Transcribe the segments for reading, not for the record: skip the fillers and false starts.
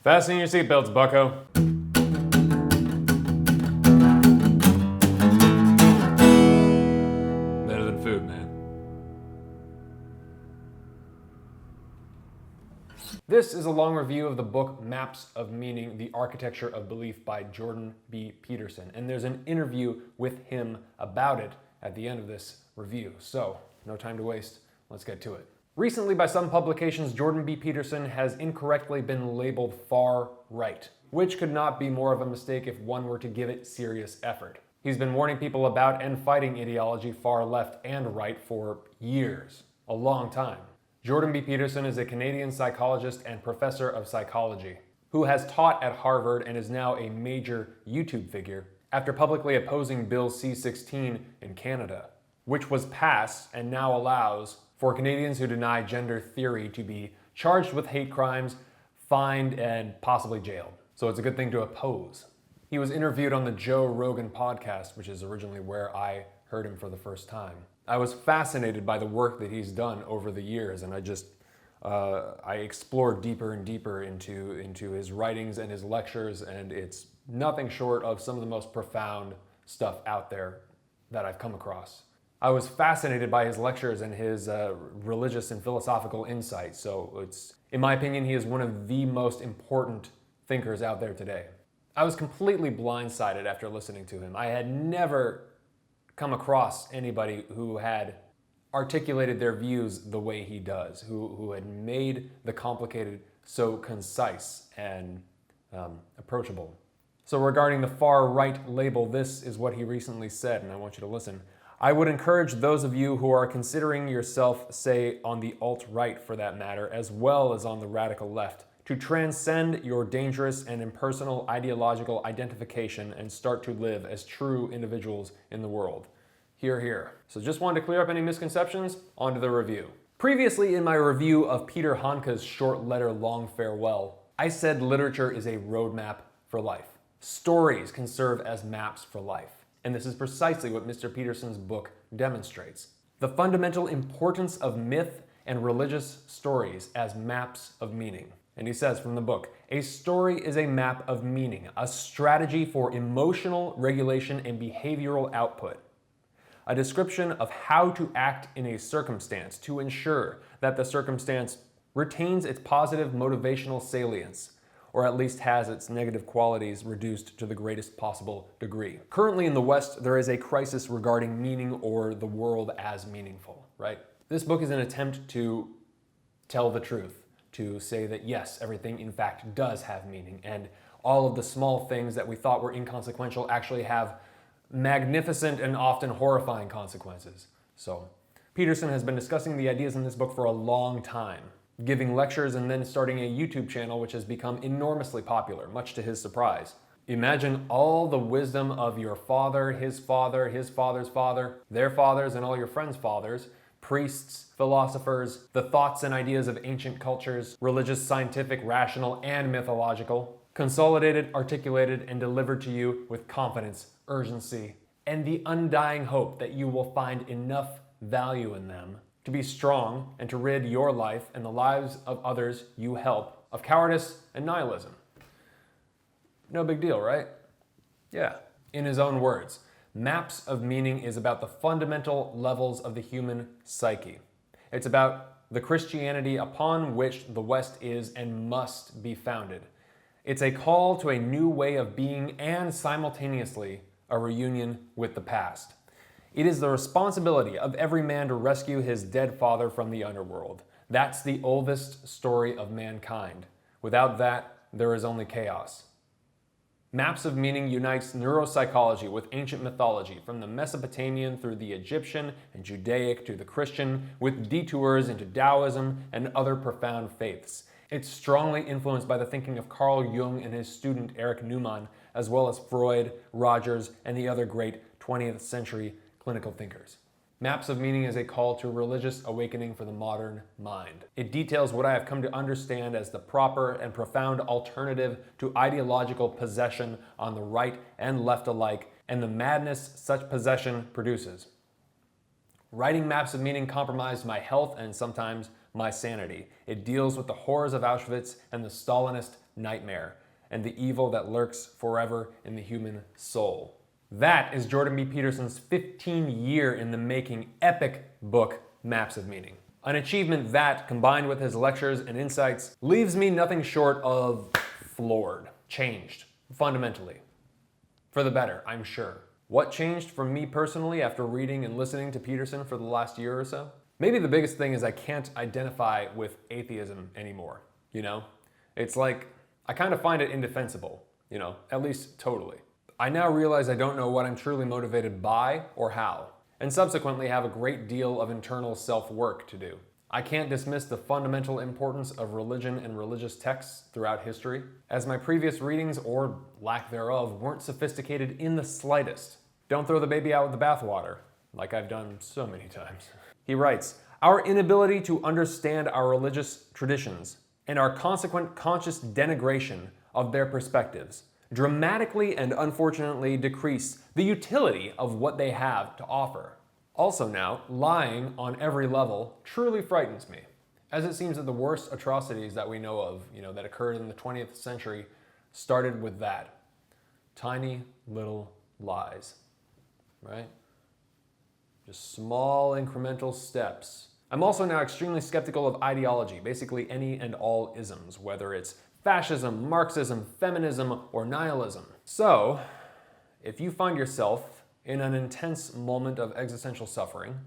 Fasten your seatbelts, bucko. Better than food, man. This is a long review of the book Maps of Meaning, The Architecture of Belief by Jordan B. Peterson. And there's an interview with him about it at the end of this review. So, no time to waste. Let's get to it. Recently, by some publications, Jordan B. Peterson has incorrectly been labeled far right, which could not be more of a mistake if one were to give it serious effort. He's been warning people about and fighting ideology far left and right for years, a long time. Jordan B. Peterson is a Canadian psychologist and professor of psychology who has taught at Harvard and is now a major YouTube figure after publicly opposing Bill C-16 in Canada, which was passed and now allows for Canadians who deny gender theory to be charged with hate crimes, fined, and possibly jailed. So it's a good thing to oppose. He was interviewed on the Joe Rogan podcast, which is originally where I heard him for the first time. I was fascinated by the work that he's done over the years, and I explored deeper and deeper into his writings and his lectures, and it's nothing short of some of the most profound stuff out there that I've come across. I was fascinated by his lectures and his religious and philosophical insight. So in my opinion, he is one of the most important thinkers out there today. I was completely blindsided after listening to him. I had never come across anybody who had articulated their views the way he does, who had made the complicated so concise and approachable. So regarding the far right label, this is what he recently said, and I want you to listen. I would encourage those of you who are considering yourself, say, on the alt-right for that matter, as well as on the radical left, to transcend your dangerous and impersonal ideological identification and start to live as true individuals in the world. Hear, hear. So just wanted to clear up any misconceptions, onto the review. Previously in my review of Peter Handke's short letter Long Farewell, I said literature is a roadmap for life. Stories can serve as maps for life. And this is precisely what Mr. Peterson's book demonstrates. The fundamental importance of myth and religious stories as maps of meaning. And he says from the book, a story is a map of meaning, a strategy for emotional regulation and behavioral output. A description of how to act in a circumstance to ensure that the circumstance retains its positive motivational salience, or at least has its negative qualities reduced to the greatest possible degree. Currently in the West, there is a crisis regarding meaning or the world as meaningful, right? This book is an attempt to tell the truth, to say that yes, everything in fact does have meaning, and all of the small things that we thought were inconsequential actually have magnificent and often horrifying consequences. So, Peterson has been discussing the ideas in this book for a long time, giving lectures and then starting a YouTube channel which has become enormously popular, much to his surprise. Imagine all the wisdom of your father, his father's father, their fathers, and all your friends' fathers, priests, philosophers, the thoughts and ideas of ancient cultures, religious, scientific, rational, and mythological, consolidated, articulated, and delivered to you with confidence, urgency, and the undying hope that you will find enough value in them to be strong and to rid your life and the lives of others you help of cowardice and nihilism. No big deal, right? Yeah. In his own words, Maps of Meaning is about the fundamental levels of the human psyche. It's about the Christianity upon which the West is and must be founded. It's a call to a new way of being and simultaneously a reunion with the past. It is the responsibility of every man to rescue his dead father from the underworld. That's the oldest story of mankind. Without that, there is only chaos. Maps of Meaning unites neuropsychology with ancient mythology, from the Mesopotamian through the Egyptian and Judaic to the Christian, with detours into Taoism and other profound faiths. It's strongly influenced by the thinking of Carl Jung and his student Erich Neumann, as well as Freud, Rogers, and the other great 20th century clinical thinkers. Maps of Meaning is a call to religious awakening for the modern mind. It details what I have come to understand as the proper and profound alternative to ideological possession on the right and left alike, and the madness such possession produces. Writing Maps of Meaning compromised my health and sometimes my sanity. It deals with the horrors of Auschwitz and the Stalinist nightmare and the evil that lurks forever in the human soul. That is Jordan B. Peterson's 15-year in the making epic book, Maps of Meaning. An achievement that, combined with his lectures and insights, leaves me nothing short of floored, changed, fundamentally. For the better, I'm sure. What changed for me personally after reading and listening to Peterson for the last year or so? Maybe the biggest thing is I can't identify with atheism anymore, you know? It's like, I kind of find it indefensible, you know, at least totally. I now realize I don't know what I'm truly motivated by or how, and subsequently have a great deal of internal self-work to do. I can't dismiss the fundamental importance of religion and religious texts throughout history, as my previous readings, or lack thereof, weren't sophisticated in the slightest. Don't throw the baby out with the bathwater, like I've done so many times. He writes, "Our inability to understand our religious traditions and our consequent conscious denigration of their perspectives dramatically and unfortunately decrease the utility of what they have to offer. Also now, lying on every level truly frightens me, as it seems that the worst atrocities that we know of, that occurred in the 20th century started with that. Tiny little lies, right? Just small incremental steps. I'm also now extremely skeptical of ideology, basically any and all isms, whether it's fascism, Marxism, feminism, or nihilism. So, if you find yourself in an intense moment of existential suffering,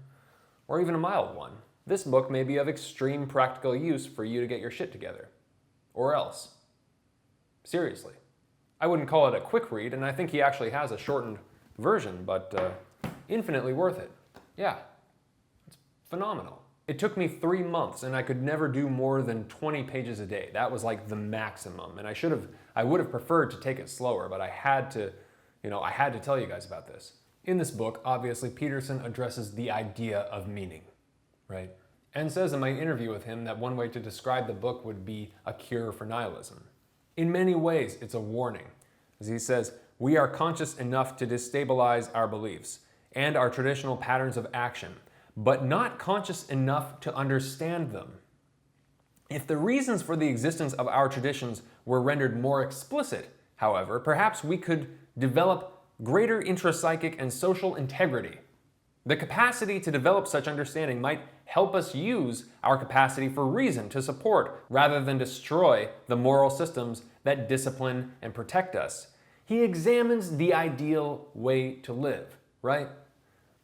or even a mild one, this book may be of extreme practical use for you to get your shit together. Or else. Seriously. I wouldn't call it a quick read, and I think he actually has a shortened version, but infinitely worth it. Yeah, it's phenomenal. It took me 3 months, and I could never do more than 20 pages a day. That was like the maximum, and I would have preferred to take it slower, but I had to tell you guys about this. In this book, obviously, Peterson addresses the idea of meaning, right? And says in my interview with him that one way to describe the book would be a cure for nihilism. In many ways, it's a warning. As he says, we are conscious enough to destabilize our beliefs and our traditional patterns of action, but not conscious enough to understand them. If the reasons for the existence of our traditions were rendered more explicit, however, perhaps we could develop greater intrapsychic and social integrity. The capacity to develop such understanding might help us use our capacity for reason to support rather than destroy the moral systems that discipline and protect us. He examines the ideal way to live, right?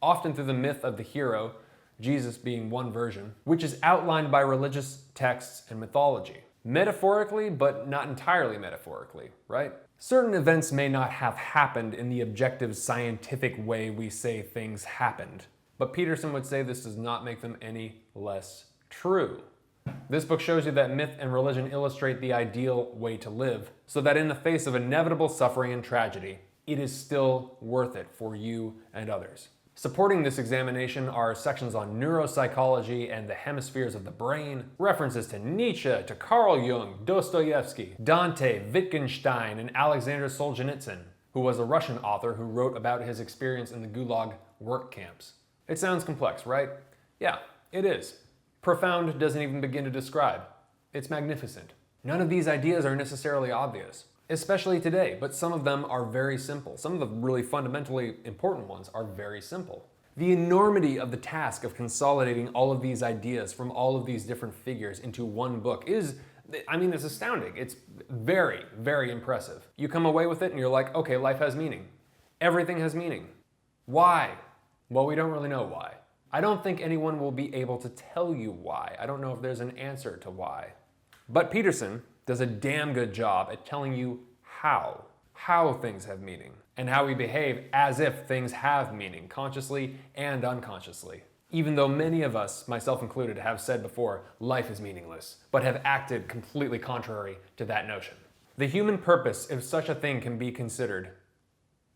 Often through the myth of the hero, Jesus being one version, which is outlined by religious texts and mythology. Metaphorically, but not entirely metaphorically, right? Certain events may not have happened in the objective scientific way we say things happened, but Peterson would say this does not make them any less true. This book shows you that myth and religion illustrate the ideal way to live, so that in the face of inevitable suffering and tragedy, it is still worth it for you and others. Supporting this examination are sections on neuropsychology and the hemispheres of the brain, references to Nietzsche, to Carl Jung, Dostoevsky, Dante, Wittgenstein, and Alexander Solzhenitsyn, who was a Russian author who wrote about his experience in the Gulag work camps. It sounds complex, right? Yeah, it is. Profound doesn't even begin to describe. It's magnificent. None of these ideas are necessarily obvious, especially today, but some of them are very simple. Some of the really fundamentally important ones are very simple. The enormity of the task of consolidating all of these ideas from all of these different figures into one book is, it's astounding. It's very, very impressive. You come away with it and you're like, okay, life has meaning. Everything has meaning. Why? Well, we don't really know why. I don't think anyone will be able to tell you why. I don't know if there's an answer to why. But Peterson does a damn good job at telling you how things have meaning, and how we behave as if things have meaning, consciously and unconsciously. Even though many of us, myself included, have said before, life is meaningless, but have acted completely contrary to that notion. The human purpose, if such a thing can be considered,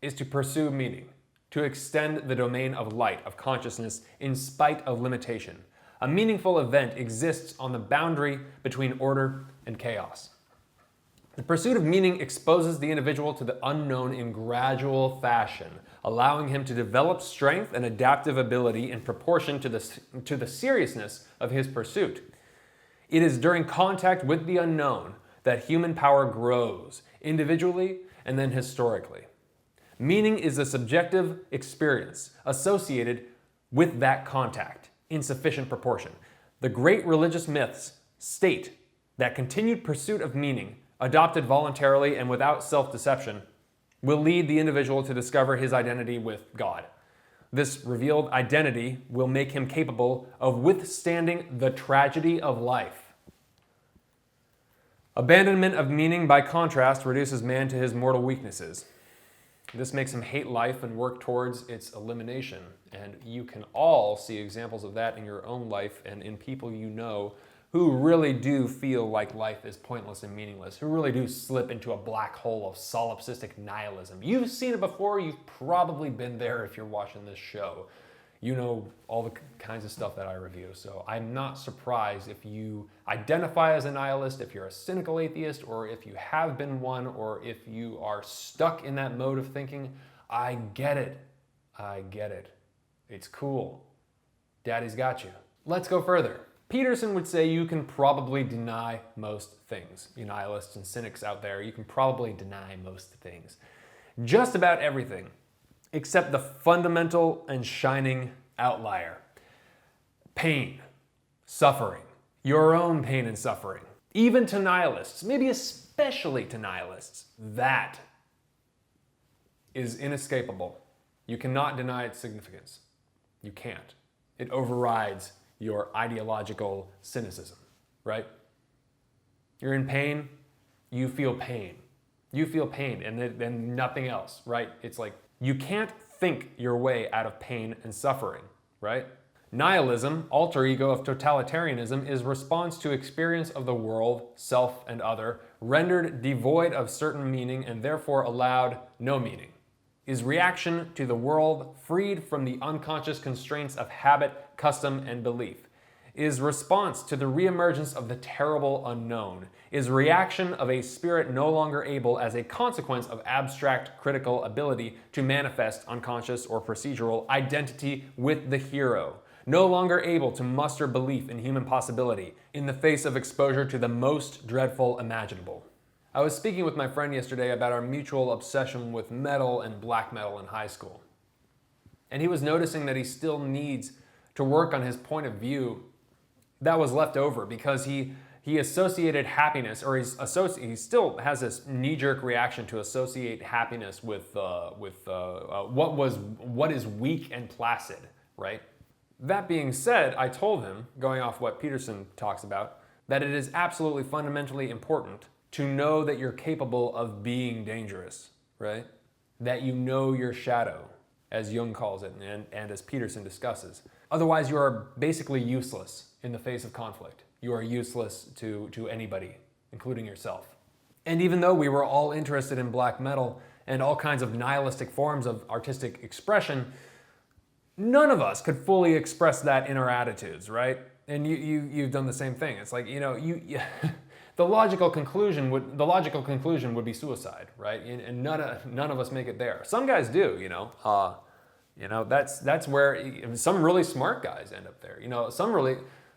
is to pursue meaning, to extend the domain of light, of consciousness, in spite of limitation. A meaningful event exists on the boundary between order and chaos. The pursuit of meaning exposes the individual to the unknown in gradual fashion, allowing him to develop strength and adaptive ability in proportion to the seriousness of his pursuit. It is during contact with the unknown that human power grows individually and then historically. Meaning is a subjective experience associated with that contact in sufficient proportion. The great religious myths state that continued pursuit of meaning, adopted voluntarily and without self-deception, will lead the individual to discover his identity with God. This revealed identity will make him capable of withstanding the tragedy of life. Abandonment of meaning, by contrast, reduces man to his mortal weaknesses. This makes him hate life and work towards its elimination. And you can all see examples of that in your own life and in people you know who really do feel like life is pointless and meaningless, who really do slip into a black hole of solipsistic nihilism. You've seen it before, you've probably been there if you're watching this show. You know all the kinds of stuff that I review, so I'm not surprised if you identify as a nihilist, if you're a cynical atheist, or if you have been one, or if you are stuck in that mode of thinking. I get it. I get it. It's cool. Daddy's got you. Let's go further. Peterson would say you can probably deny most things. You nihilists and cynics out there, you can probably deny most things. Just about everything, except the fundamental and shining outlier. Pain, suffering, your own pain and suffering. Even to nihilists, maybe especially to nihilists, that is inescapable. You cannot deny its significance. You can't. It overrides your ideological cynicism, right? You're in pain, you feel pain. You feel pain and then nothing else, right? It's like you can't think your way out of pain and suffering, right? Nihilism, alter ego of totalitarianism, is response to experience of the world, self and other, rendered devoid of certain meaning and therefore allowed no meaning. Is reaction to the world freed from the unconscious constraints of habit, custom, and belief. Is response to the reemergence of the terrible unknown. Is reaction of a spirit no longer able, as a consequence of abstract critical ability, to manifest unconscious or procedural identity with the hero. No longer able to muster belief in human possibility in the face of exposure to the most dreadful imaginable. I was speaking with my friend yesterday about our mutual obsession with metal and black metal in high school. And he was noticing that he still needs to work on his point of view that was left over because he associated happiness, or he still has this knee-jerk reaction to associate happiness with what is weak and placid, right? That being said, I told him, going off what Peterson talks about, that it is absolutely fundamentally important to know that you're capable of being dangerous, right? That you know your shadow, as Jung calls it, and as Peterson discusses. Otherwise, you are basically useless in the face of conflict. You are useless to anybody, including yourself. And even though we were all interested in black metal and all kinds of nihilistic forms of artistic expression, none of us could fully express that in our attitudes, right? And you've done the same thing. It's like, the logical conclusion would be suicide, right? And none of us make it there. Some guys do, that's where some really smart guys end up there.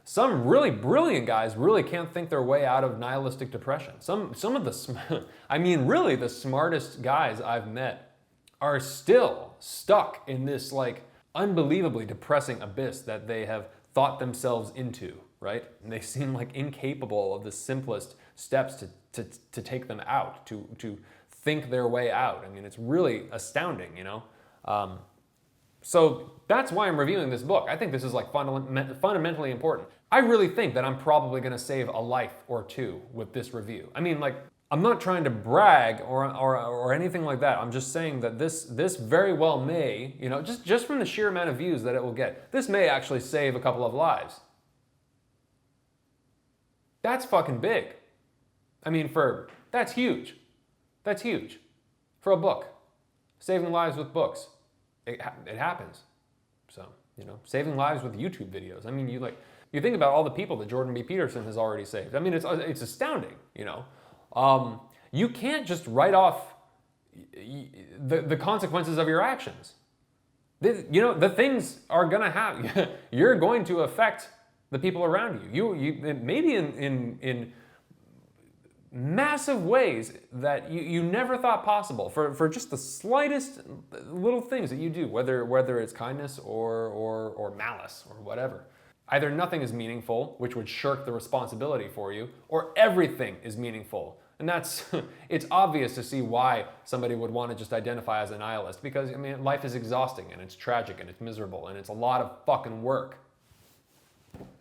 Some really brilliant guys really can't think their way out of nihilistic depression. Some of the, really the smartest guys I've met are still stuck in this like unbelievably depressing abyss that they have thought themselves into, right? And they seem like incapable of the simplest steps to take them out, to think their way out. I mean, it's really astounding, So that's why I'm reviewing this book. I think this is like fundamentally important. I really think that I'm probably going to save a life or two with this review. I mean, like, I'm not trying to brag or anything like that. I'm just saying that this very well may, just from the sheer amount of views that it will get, this may actually save a couple of lives. That's fucking big. I mean, that's huge. That's huge. For a book. Saving lives with books. It happens. So, saving lives with YouTube videos. I mean, you think about all the people that Jordan B. Peterson has already saved. I mean, it's astounding, You can't just write off the consequences of your actions. The things are gonna happen. You're going to affect the people around you. You maybe in massive ways that you never thought possible for just the slightest little things that you do, whether it's kindness or malice or whatever. Either nothing is meaningful, which would shirk the responsibility for you, or everything is meaningful. And that's, it's obvious to see why somebody would want to just identify as a nihilist, because, I mean, life is exhausting and it's tragic and it's miserable and it's a lot of fucking work.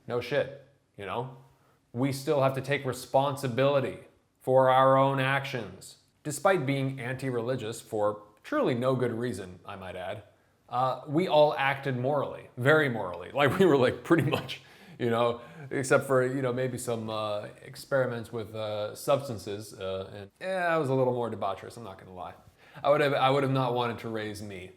No shit, you know? We still have to take responsibility for our own actions. Despite being anti-religious for truly no good reason, I might add, we all acted morally, very morally. Like we were like pretty much, you know, except for, you know, maybe some experiments with substances. And I was a little more debaucherous, I'm not gonna lie. I would have not wanted to raise me.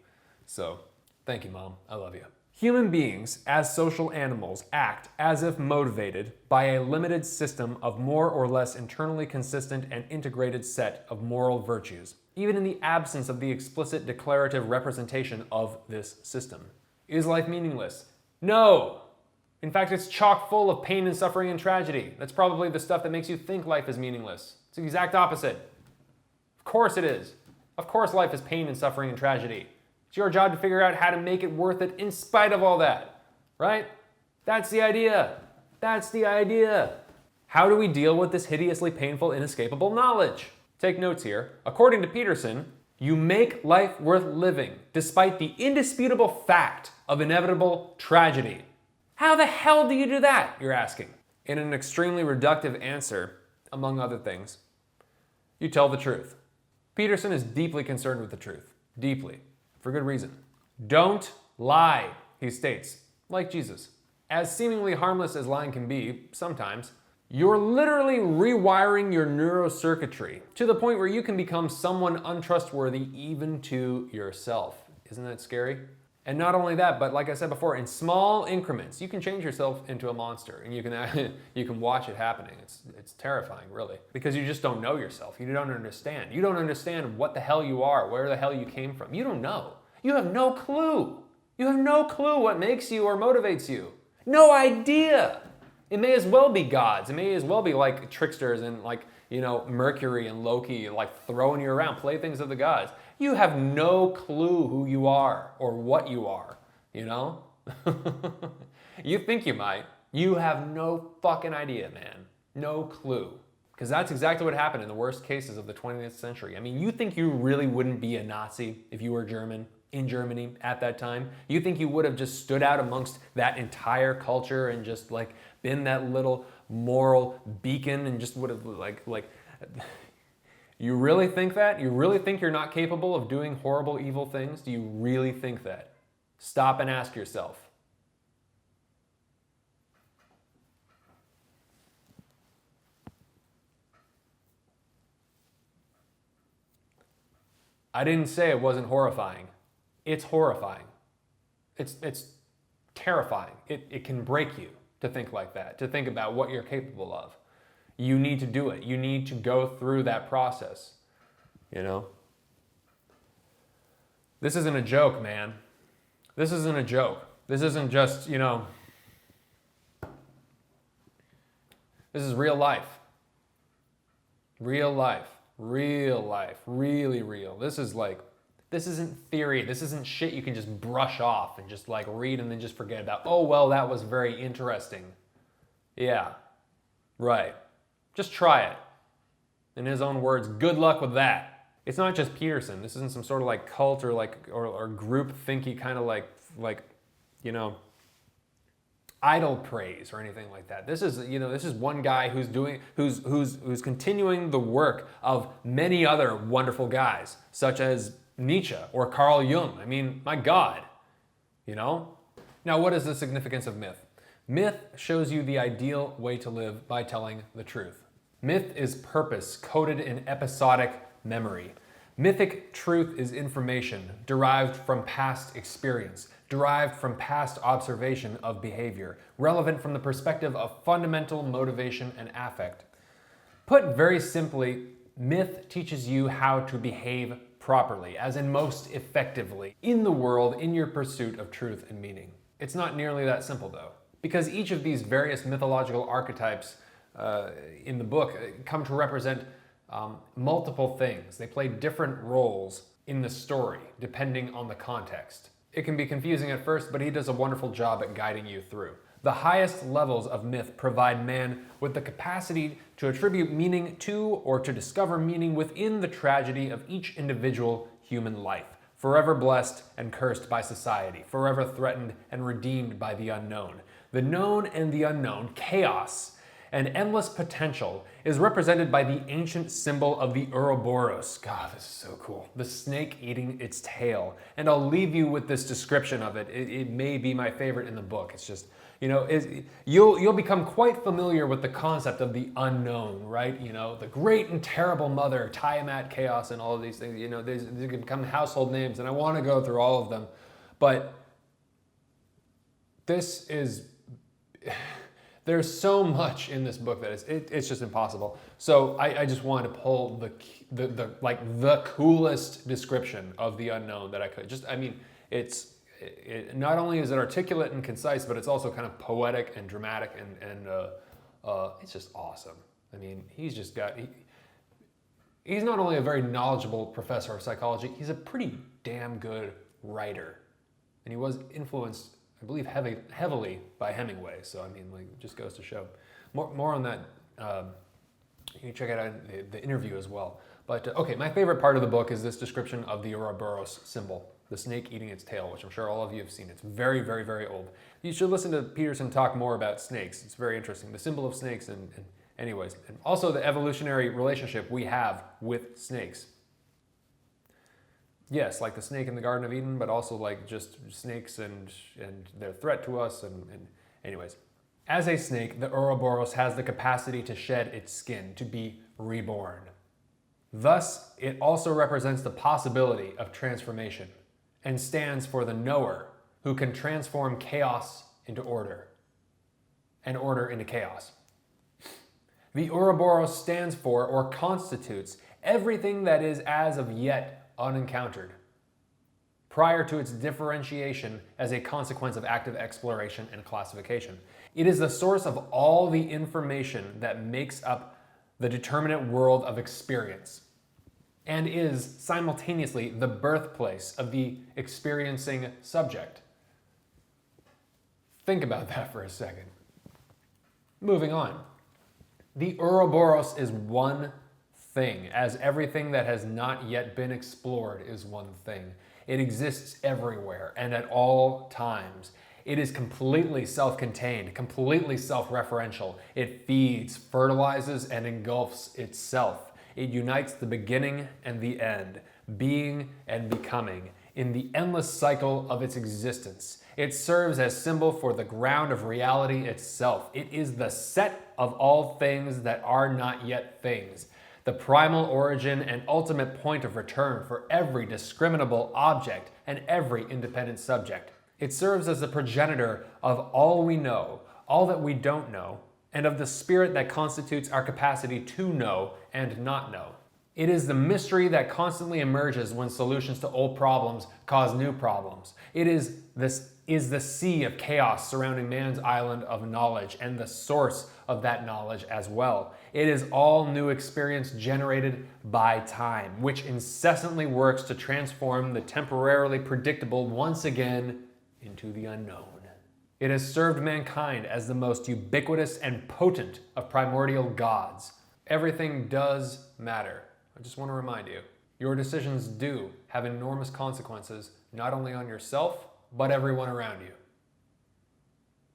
So, thank you, Mom, I love you. Human beings, as social animals, act as if motivated by a limited system of more or less internally consistent and integrated set of moral virtues, even in the absence of the explicit declarative representation of this system. Is life meaningless? No! In fact, it's chock full of pain and suffering and tragedy. That's probably the stuff that makes you think life is meaningless. It's the exact opposite. Of course it is. Of course life is pain and suffering and tragedy. It's your job to figure out how to make it worth it in spite of all that, right? That's the idea. That's the idea. How do we deal with this hideously painful, inescapable knowledge? Take notes here. According to Peterson, you make life worth living despite the indisputable fact of inevitable tragedy. How the hell do you do that, you're asking? In an extremely reductive answer, among other things, you tell the truth. Peterson is deeply concerned with the truth. Deeply. For good reason. Don't lie, he states, like Jesus. As seemingly harmless as lying can be, sometimes, you're literally rewiring your neurocircuitry to the point where you can become someone untrustworthy even to yourself. Isn't that scary? And not only that, but like I said before, in small increments, you can change yourself into a monster, and you can watch it happening. It's terrifying, really, because you just don't know yourself. You don't understand. You don't understand what the hell you are, where the hell you came from. You don't know. You have no clue. You have no clue what makes you or motivates you. No idea. It may as well be gods. It may as well be like tricksters and like, you know, Mercury and Loki, like throwing you around, playthings of the gods. You have no clue who you are or what you are, you know? You think you might. You have no fucking idea, man. No clue. Because that's exactly what happened in the worst cases of the 20th century. I mean, you think you really wouldn't be a Nazi if you were German, in Germany at that time? You think you would have just stood out amongst that entire culture and just like been that little moral beacon and just would have like you really think that? You really think you're not capable of doing horrible, evil things? Do you really think that? Stop and ask yourself. I didn't say it wasn't horrifying. It's horrifying. It's terrifying. It can break you to think like that, to think about what you're capable of. You need to do it. You need to go through that process, you know? This isn't a joke, man. This isn't a joke. This isn't just, you know, this is real life. Real life. Real life. Really real. This isn't theory. This isn't shit you can just brush off and just like read and then just forget about. Oh, well, that was very interesting. Yeah, right. Just try it. In his own words, good luck with that. It's not just Peterson. This isn't some sort of like cult or like or group thinky kind of like you know, idol praise or anything like that. This is, you know, this is one guy who's continuing the work of many other wonderful guys, such as Nietzsche or Carl Jung. I mean, my God, you know? Now, what is the significance of myth? Myth shows you the ideal way to live by telling the truth. Myth is purpose coded in episodic memory. Mythic truth is information derived from past experience, derived from past observation of behavior, relevant from the perspective of fundamental motivation and affect. Put very simply, myth teaches you how to behave properly, as in most effectively, in the world in your pursuit of truth and meaning. It's not nearly that simple though, because each of these various mythological archetypes in the book come to represent multiple things. They play different roles in the story, depending on the context. It can be confusing at first, but he does a wonderful job at guiding you through. The highest levels of myth provide man with the capacity to attribute meaning to or to discover meaning within the tragedy of each individual human life, forever blessed and cursed by society, forever threatened and redeemed by the unknown. The known and the unknown, chaos, and endless potential is represented by the ancient symbol of the Ouroboros. God, this is so cool. The snake eating its tail. And I'll leave you with this description of it. It may be my favorite in the book. It's just, you'll become quite familiar with the concept of the unknown, right? The great and terrible mother, Tiamat, chaos, and all of these things. They can become household names, and I want to go through all of them. But this is... There's so much in this book that it's just impossible. So I just wanted to pull the coolest description of the unknown that I could. Not only is it articulate and concise, but it's also kind of poetic and dramatic and it's just awesome. I mean, he's not only a very knowledgeable professor of psychology, he's a pretty damn good writer. And he was influenced, I believe, heavily by Hemingway. So, it just goes to show. More on that, you can check out the interview as well. But, okay, my favorite part of the book is this description of the Ouroboros symbol, the snake eating its tail, which I'm sure all of you have seen. It's very, very, very old. You should listen to Peterson talk more about snakes. It's very interesting. The symbol of snakes and anyways. And also the evolutionary relationship we have with snakes. Yes, like the snake in the Garden of Eden, but also like just snakes and their threat to us and anyways. As a snake, the Ouroboros has the capacity to shed its skin, to be reborn. Thus, it also represents the possibility of transformation and stands for the knower who can transform chaos into order and order into chaos. The Ouroboros stands for or constitutes everything that is as of yet unencountered, prior to its differentiation as a consequence of active exploration and classification. It is the source of all the information that makes up the determinate world of experience, and is simultaneously the birthplace of the experiencing subject. Think about that for a second. Moving on. The Ouroboros is one thing, as everything that has not yet been explored is one thing. It exists everywhere and at all times. It is completely self-contained, completely self-referential. It feeds, fertilizes, and engulfs itself. It unites the beginning and the end, being and becoming, in the endless cycle of its existence. It serves as symbol for the ground of reality itself. It is the set of all things that are not yet things, the primal origin and ultimate point of return for every discriminable object and every independent subject. It serves as the progenitor of all we know, all that we don't know, and of the spirit that constitutes our capacity to know and not know. It is the mystery that constantly emerges when solutions to old problems cause new problems. It is the sea of chaos surrounding man's island of knowledge and the source of that knowledge as well. It is all new experience generated by time, which incessantly works to transform the temporarily predictable once again into the unknown. It has served mankind as the most ubiquitous and potent of primordial gods. Everything does matter. I just want to remind you, your decisions do have enormous consequences, not only on yourself, but everyone around you.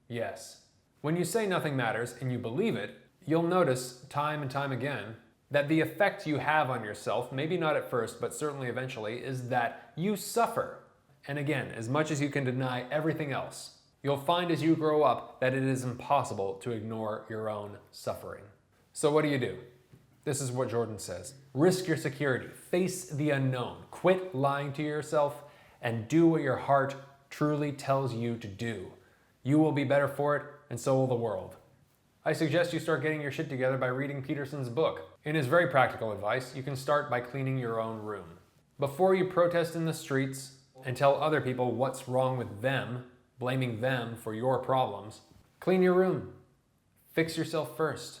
Yes. When you say nothing matters and you believe it, you'll notice time and time again that the effect you have on yourself, maybe not at first, but certainly eventually, is that you suffer. And again, as much as you can deny everything else, you'll find as you grow up that it is impossible to ignore your own suffering. So what do? This is what Jordan says. Risk your security, face the unknown, quit lying to yourself, and do what your heart truly tells you to do. You will be better for it, and so will the world. I suggest you start getting your shit together by reading Peterson's book. In his very practical advice, you can start by cleaning your own room. Before you protest in the streets and tell other people what's wrong with them, blaming them for your problems, clean your room. Fix yourself first.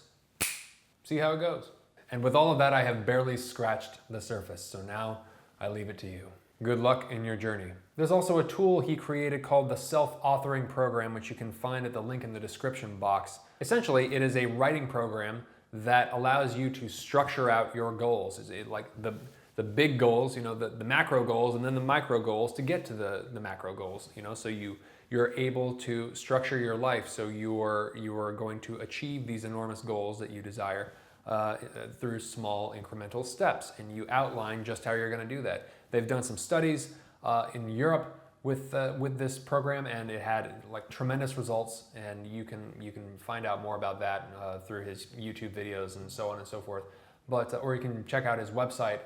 see how it goes. And with all of that, I have barely scratched the surface, so now I leave it to you. Good luck in your journey. There's also a tool he created called the Self-Authoring Program, which you can find at the link in the description box. Essentially, it is a writing program that allows you to structure out your goals. It's like the big goals, the macro goals, and then the micro goals to get to the macro goals, so you're able to structure your life so you are going to achieve these enormous goals that you desire through small incremental steps, and you outline just how you're going to do that. They've done some studies in Europe with this program, and it had like tremendous results, and you can find out more about that through his YouTube videos and so on and so forth. But or you can check out his website,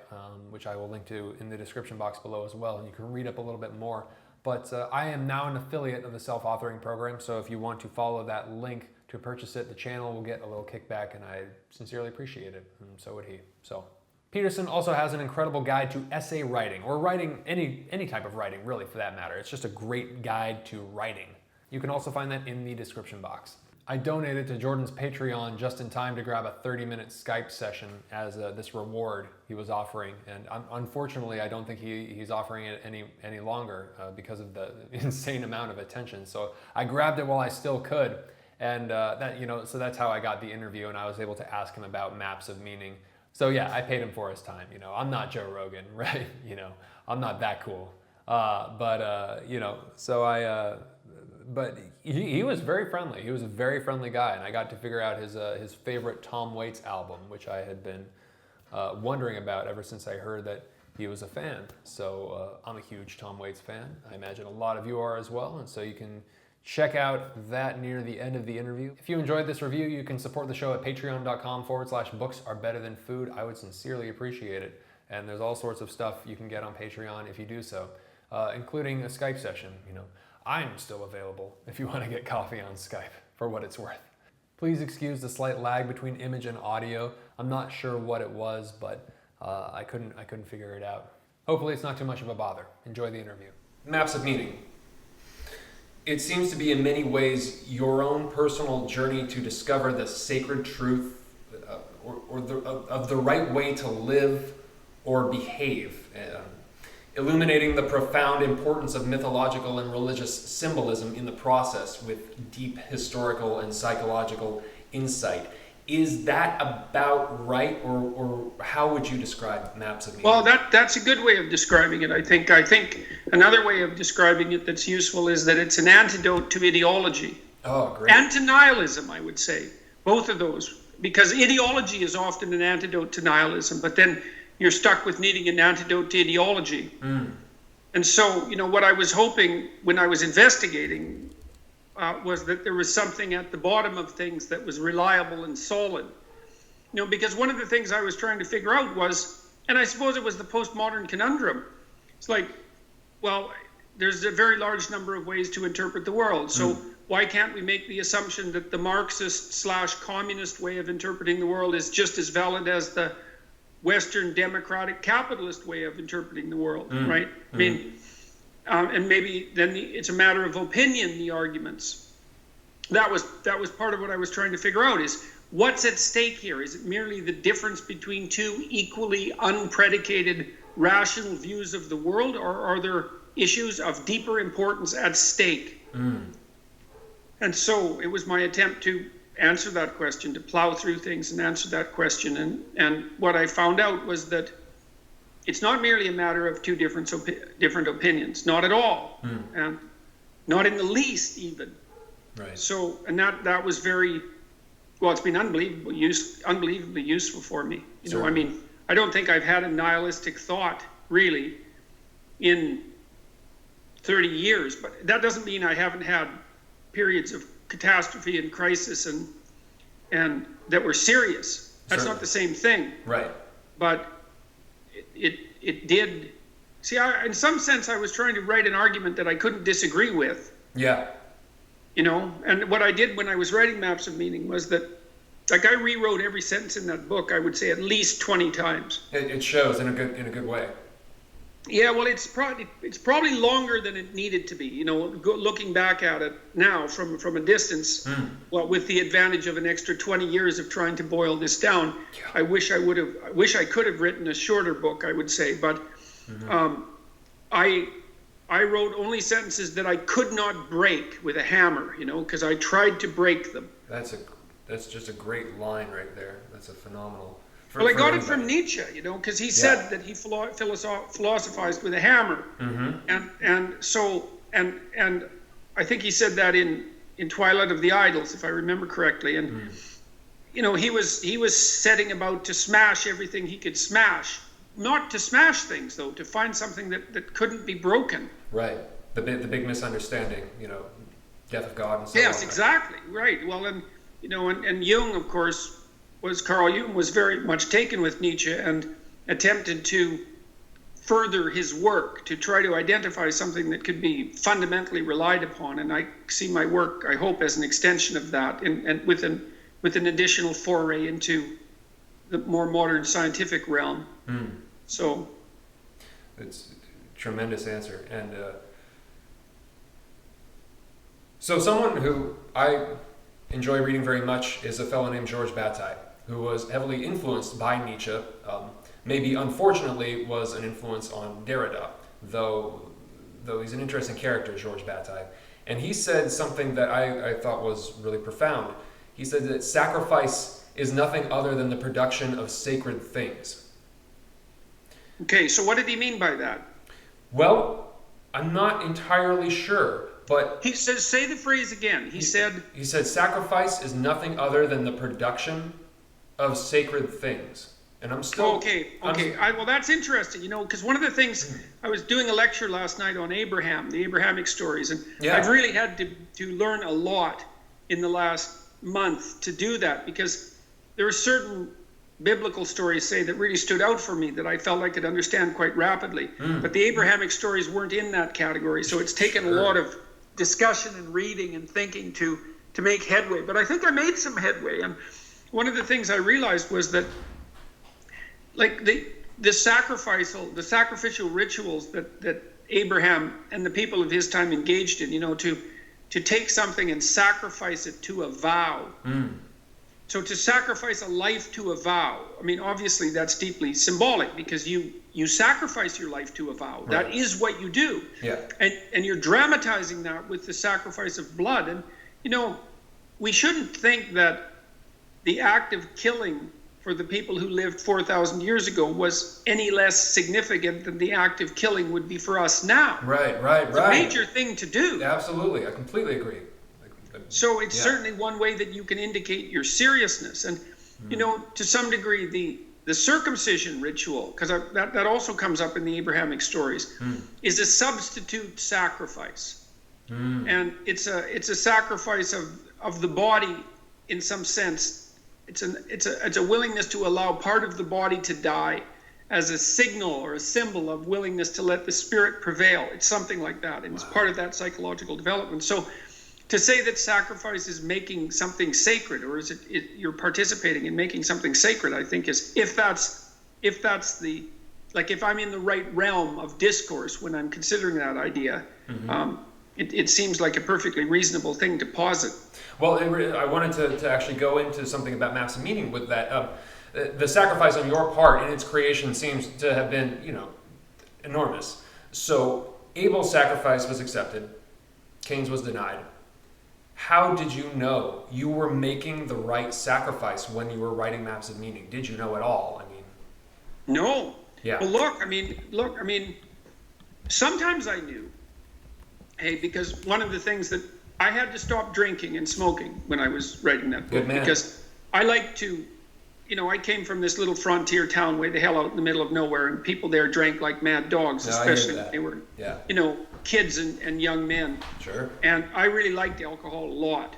which I will link to in the description box below as well, and you can read up a little bit more. But I am now an affiliate of the Self-Authoring Program, so if you want to follow that link to purchase it, the channel will get a little kickback, and I sincerely appreciate it, and so would he. So Peterson also has an incredible guide to essay writing, or writing, any type of writing really for that matter. It's just a great guide to writing. You can also find that in the description box. I donated to Jordan's Patreon just in time to grab a 30-minute Skype session as this reward he was offering, and unfortunately I don't think he's offering it any longer because of the insane amount of attention. So I grabbed it while I still could, and so that's how I got the interview, and I was able to ask him about maps of meaning. So yeah, I paid him for his time. I'm not Joe Rogan, right? I'm not that cool. But he was very friendly. He was a very friendly guy, and I got to figure out his favorite Tom Waits album, which I had been wondering about ever since I heard that he was a fan. So I'm a huge Tom Waits fan. I imagine a lot of you are as well, and so you can check out that near the end of the interview. If you enjoyed this review, you can support the show at patreon.com/booksarebetterthanfood. I would sincerely appreciate it. And there's all sorts of stuff you can get on Patreon if you do so, including a Skype session. I'm still available if you want to get coffee on Skype, for what it's worth. Please excuse the slight lag between image and audio. I'm not sure what it was, but I couldn't figure it out. Hopefully it's not too much of a bother. Enjoy the interview. Maps of meaning. It seems to be in many ways your own personal journey to discover the sacred truth of the right way to live or behave. Illuminating the profound importance of mythological and religious symbolism in the process with deep historical and psychological insight. Is that about right, or how would you describe Maps of Meaning? Well, that's a good way of describing it, I think. I think another way of describing it that's useful is that it's an antidote to ideology. Oh, great. And to nihilism, I would say. Both of those. Because ideology is often an antidote to nihilism, but then you're stuck with needing an antidote to ideology. And so, what I was hoping when I was investigating was that there was something at the bottom of things that was reliable and solid. Because one of the things I was trying to figure out was, and I suppose it was the postmodern conundrum, it's like, well, there's a very large number of ways to interpret the world. So why can't we make the assumption that the Marxist/communist way of interpreting the world is just as valid as the Western democratic capitalist way of interpreting the world, right? I mean, and maybe then it's a matter of opinion, the arguments. That was part of what I was trying to figure out, is what's at stake here? Is it merely the difference between two equally unpredicated rational views of the world, or are there issues of deeper importance at stake? And so it was my attempt to answer that question, to plow through things and answer that question. And what I found out was that it's not merely a matter of two different opinions, not at all, and not in the least even. Right. So, and that was very, well, it's been unbelievably useful for me. I mean, I don't think I've had a nihilistic thought really in 30 years, but that doesn't mean I haven't had periods of catastrophe and crisis and that were serious. That's not the same thing. Right. But it did. See, in some sense, I was trying to write an argument that I couldn't disagree with. Yeah. And what I did when I was writing Maps of Meaning was that, like, I rewrote every sentence in that book, I would say at least 20 times. It shows in a good way. Yeah, well, it's probably longer than it needed to be. Looking back at it now from a distance, well, with the advantage of an extra 20 years of trying to boil this down, I wish I could have written a shorter book, I would say. But I wrote only sentences that I could not break with a hammer, because I tried to break them. That's just a great line right there. That's a phenomenal. Well, I got it from Nietzsche, because he said that he philosophized with a hammer, and I think he said that in Twilight of the Idols, if I remember correctly, and he was setting about to smash everything he could smash, not to smash things though, to find something that couldn't be broken. Right, the big misunderstanding, death of God and so on. Yes, exactly, right. Well, and and Jung, of course. Carl Jung was very much taken with Nietzsche and attempted to further his work to try to identify something that could be fundamentally relied upon. And I see my work, I hope, as an extension of that, and with an additional foray into the more modern scientific realm. So it's a tremendous answer. And so someone who I enjoy reading very much is a fellow named George Bataille, who was heavily influenced by Nietzsche, maybe unfortunately was an influence on Derrida, though he's an interesting character, George Bataille. And he said something that I thought was really profound. He said that sacrifice is nothing other than the production of sacred things. Okay, so what did he mean by that? Well, I'm not entirely sure. But he says, say the phrase again. He said sacrifice is nothing other than the production of sacred things. And I'm still well, that's interesting, because one of the things, I was doing a lecture last night on Abraham, the Abrahamic stories, and I've really had to learn a lot in the last month to do that, because there are certain biblical stories, say, that really stood out for me that I felt I could understand quite rapidly. But the Abrahamic stories weren't in that category, so it's taken a lot of discussion and reading and thinking to make headway. But I think I made some headway. And one of the things I realized was that, like, the sacrificial rituals that Abraham and the people of his time engaged in, to take something and sacrifice it to a vow. So to sacrifice a life to a vow, I mean, obviously that's deeply symbolic, because you sacrifice your life to a vow. Right. That is what you do. Yeah. And you're dramatizing that with the sacrifice of blood. And, we shouldn't think that the act of killing for the people who lived 4,000 years ago was any less significant than the act of killing would be for us now. Right. It's a major thing to do. Absolutely. I completely agree. So it's certainly one way that you can indicate your seriousness. And, to some degree, the circumcision ritual, because that also comes up in the Abrahamic stories, is a substitute sacrifice. And it's a sacrifice of the body in some sense. It's a willingness to allow part of the body to die as a signal or a symbol of willingness to let the spirit prevail. It's something like that. And it's part of that psychological development. So to say that sacrifice is making something sacred, or is it you're participating in making something sacred, I think is, if that's the, like, if I'm in the right realm of discourse when I'm considering that idea, it seems like a perfectly reasonable thing to posit. Well, I wanted to actually go into something about maps of meaning with that. The sacrifice on your part in its creation seems to have been, enormous. So Abel's sacrifice was accepted. Cain's was denied. How did you know you were making the right sacrifice when you were writing maps of meaning? Did you know at all? No. Yeah. Well, look, I mean, sometimes I knew. Hey, because one of the things that I had to stop drinking and smoking when I was writing that book, because I like to, I came from this little frontier town way the hell out in the middle of nowhere, and people there drank like mad dogs, especially when they were, kids and young men. Sure. And I really liked alcohol a lot,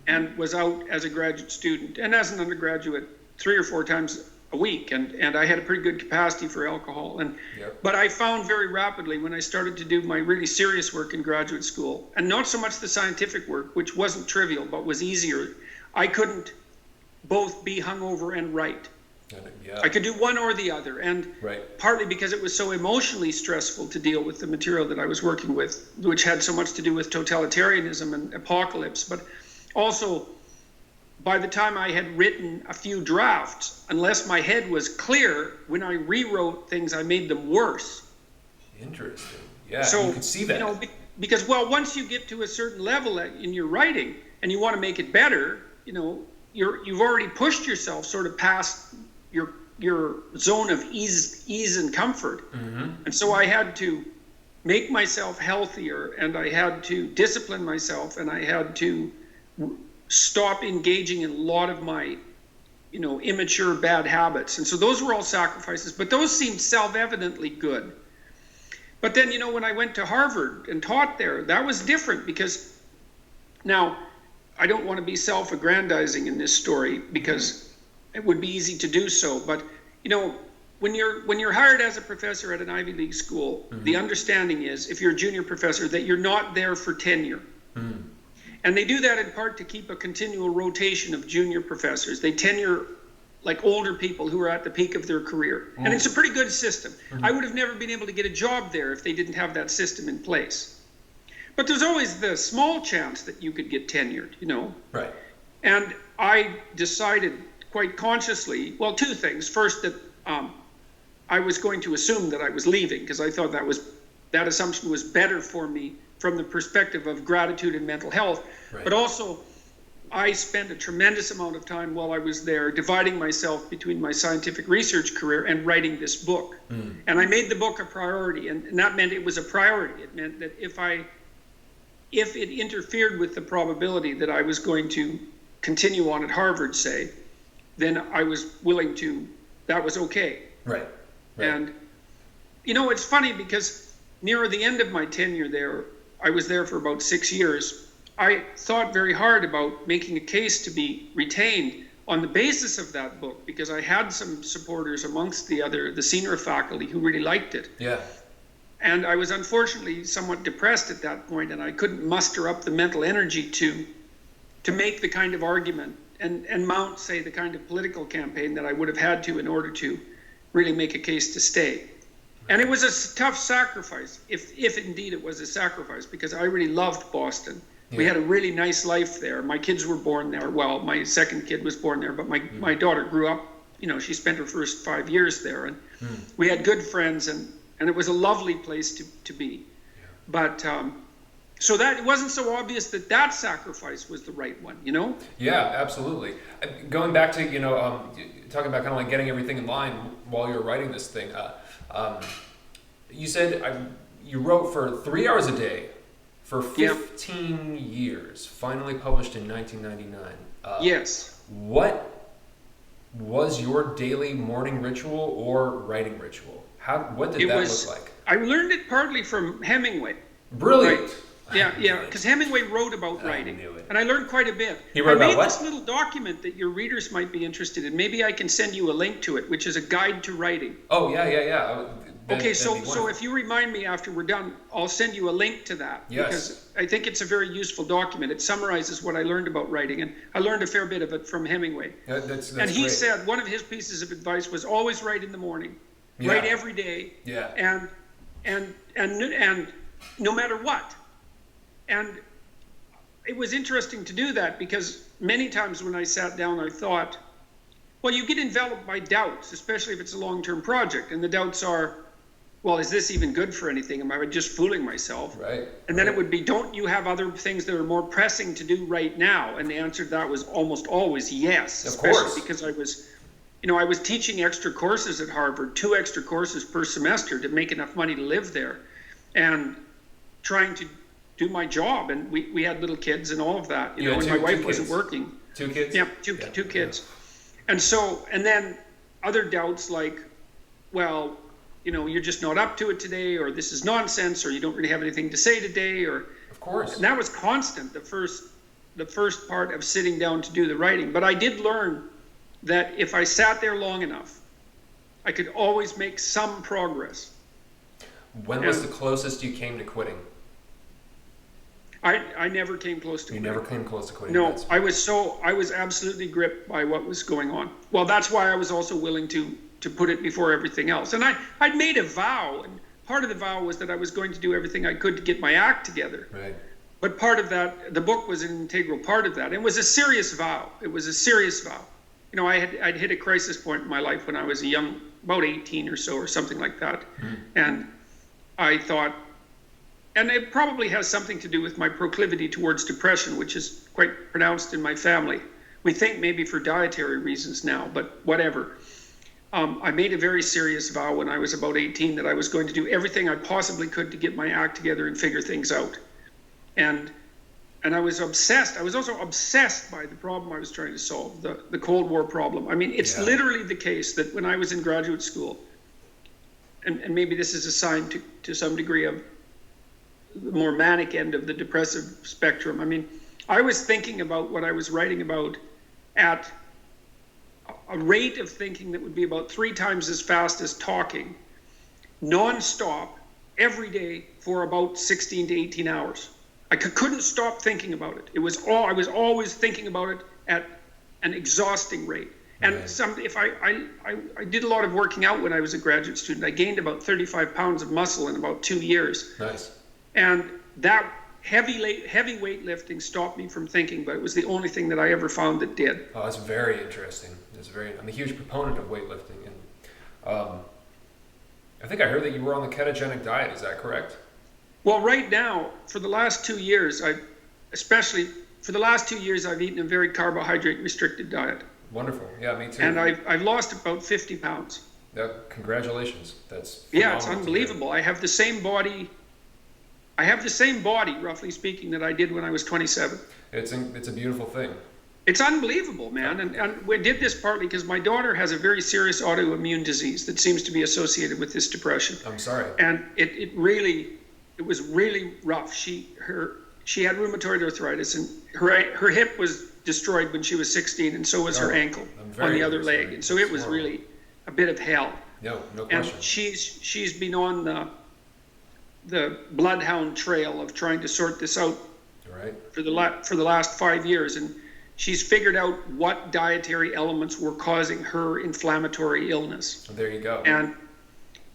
and was out as a graduate student and as an undergraduate 3 or 4 times a week, and I had a pretty good capacity for alcohol. And but I found very rapidly when I started to do my really serious work in graduate school, and not so much the scientific work, which wasn't trivial but was easier, I couldn't both be hungover and write. Yeah. I could do one or the other, and Right. partly because it was so emotionally stressful to deal with the material that I was working with, which had so much to do with totalitarianism and apocalypse, but also by the time I had written a few drafts, unless my head was clear, when I rewrote things, I made them worse. Interesting. Yeah, So, you could see that. Because, well, once you get to a certain level in your writing and you want to make it better, you've already pushed yourself sort of past your zone of ease and comfort. Mm-hmm. And so I had to make myself healthier, and I had to discipline myself, and I had to stop engaging in a lot of my immature bad habits. And so those were all sacrifices, but those seemed self-evidently good. But then, when I went to Harvard and taught there, that was different, because now I don't want to be self-aggrandizing in this story because it would be easy to do so. But, when you're hired as a professor at an Ivy League school, mm-hmm. the understanding is, if you're a junior professor, that you're not there for tenure. Mm-hmm. And they do that in part to keep a continual rotation of junior professors. They tenure like older people who are at the peak of their career. Mm-hmm. And it's a pretty good system. Mm-hmm. I would have never been able to get a job there if they didn't have that system in place. But there's always the small chance that you could get tenured, Right. And I decided quite consciously, well, two things. First, that I was going to assume that I was leaving, because I thought that assumption was better for me from the perspective of gratitude and mental health. Right. But also, I spent a tremendous amount of time while I was there dividing myself between my scientific research career and writing this book. Mm. And I made the book a priority, and that meant it was a priority. It meant that if it interfered with the probability that I was going to continue on at Harvard, say, then I was willing to, that was okay. Right. And, it's funny, because near the end of my tenure there, I was there for about 6 years. I thought very hard about making a case to be retained on the basis of that book, because I had some supporters amongst the senior faculty who really liked it. Yeah. And I was unfortunately somewhat depressed at that point, and I couldn't muster up the mental energy to make the kind of argument and mount, say, the kind of political campaign that I would have had to in order to really make a case to stay. And it was a tough sacrifice, if indeed it was a sacrifice, because I really loved Boston. Yeah. We had a really nice life there. My kids were born there. Well, my second kid was born there, but my daughter grew up, she spent her first 5 years there. And we had good friends, and it was a lovely place to be. Yeah. But so that it wasn't so obvious that sacrifice was the right one, Yeah, absolutely. Going back to, talking about kind of like getting everything in line while you were writing this thing, you said you wrote for 3 hours a day for 15 years, finally published in 1999. Yes. What was your daily morning ritual or writing ritual? What did that look like? I learned it partly from Hemingway. Brilliant. Right? Yeah, because Hemingway wrote about writing, and I learned quite a bit. He wrote about what? I made this little document that your readers might be interested in. Maybe I can send you a link to it, which is a guide to writing. Oh, yeah. Okay, so if you remind me after we're done, I'll send you a link to that. Yes. Because I think it's a very useful document. It summarizes what I learned about writing, and I learned a fair bit of it from Hemingway. That's and he great. said one of his pieces of advice was always write in the morning, write every day, and no matter what. And it was interesting to do that, because many times when I sat down, I thought, well, you get enveloped by doubts, especially if it's a long-term project. And the doubts are, well, is this even good for anything? Am I just fooling myself? Right. And then it would be, don't you have other things that are more pressing to do right now? And the answer to that was almost always yes. Of course. Especially because I was teaching extra courses at Harvard, 2 extra courses per semester to make enough money to live there, and trying to do my job. And we had little kids and all of that, and my wife wasn't working. 2 kids? Yeah, two kids. And then other doubts like, well, you're just not up to it today, or this is nonsense, or you don't really have anything to say today, or. Of course. And that was constant, the first part of sitting down to do the writing. But I did learn that if I sat there long enough, I could always make some progress. When was the closest you came to quitting? I never came close to You quitting. never came close to quitting. No, I was absolutely gripped by what was going on. Well, that's why I was also willing to put it before everything else. And I'd made a vow, and part of the vow was that I was going to do everything I could to get my act together. Right. But part of that, the book was an integral part of that. It was a serious vow. It was a serious vow. You know, I'd hit a crisis point in my life when I was about 18 or so, or something like that. Mm. And I thought, and it probably has something to do with my proclivity towards depression, which is quite pronounced in my family. We think maybe for dietary reasons now, but whatever. I made a very serious vow when I was about 18 that I was going to do everything I possibly could to get my act together and figure things out. And I was obsessed. I was also obsessed by the problem I was trying to solve, the Cold War problem. I mean, it's literally the case that when I was in graduate school, and maybe this is a sign to some degree of the more manic end of the depressive spectrum. I mean, I was thinking about what I was writing about at a rate of thinking that would be about 3 times as fast as talking, nonstop, every day for about 16 to 18 hours. I couldn't stop thinking about it. I was always thinking about it at an exhausting rate. And I did a lot of working out when I was a graduate student. I gained about 35 pounds of muscle in about 2 years. Nice. And that heavy weightlifting stopped me from thinking, but it was the only thing that I ever found that did. Oh, that's very interesting. I'm a huge proponent of weightlifting, and I think I heard that you were on the ketogenic diet. Is that correct? Well, right now, for the last 2 years, I've eaten a very carbohydrate restricted diet. Wonderful. Yeah, me too. And I've lost about 50 pounds. Yeah, congratulations. That's yeah, it's unbelievable. I have the same body, roughly speaking, that I did when I was 27. It's a beautiful thing. It's unbelievable, man. And we did this partly because my daughter has a very serious autoimmune disease that seems to be associated with this depression. I'm sorry. And it was really rough. She had rheumatoid arthritis, and her hip was destroyed when she was 16, and so was her ankle on the other leg. And so it was really a bit of hell. No question. And she's been on the bloodhound trail of trying to sort this out for the last 5 years, and she's figured out what dietary elements were causing her inflammatory illness. There you go.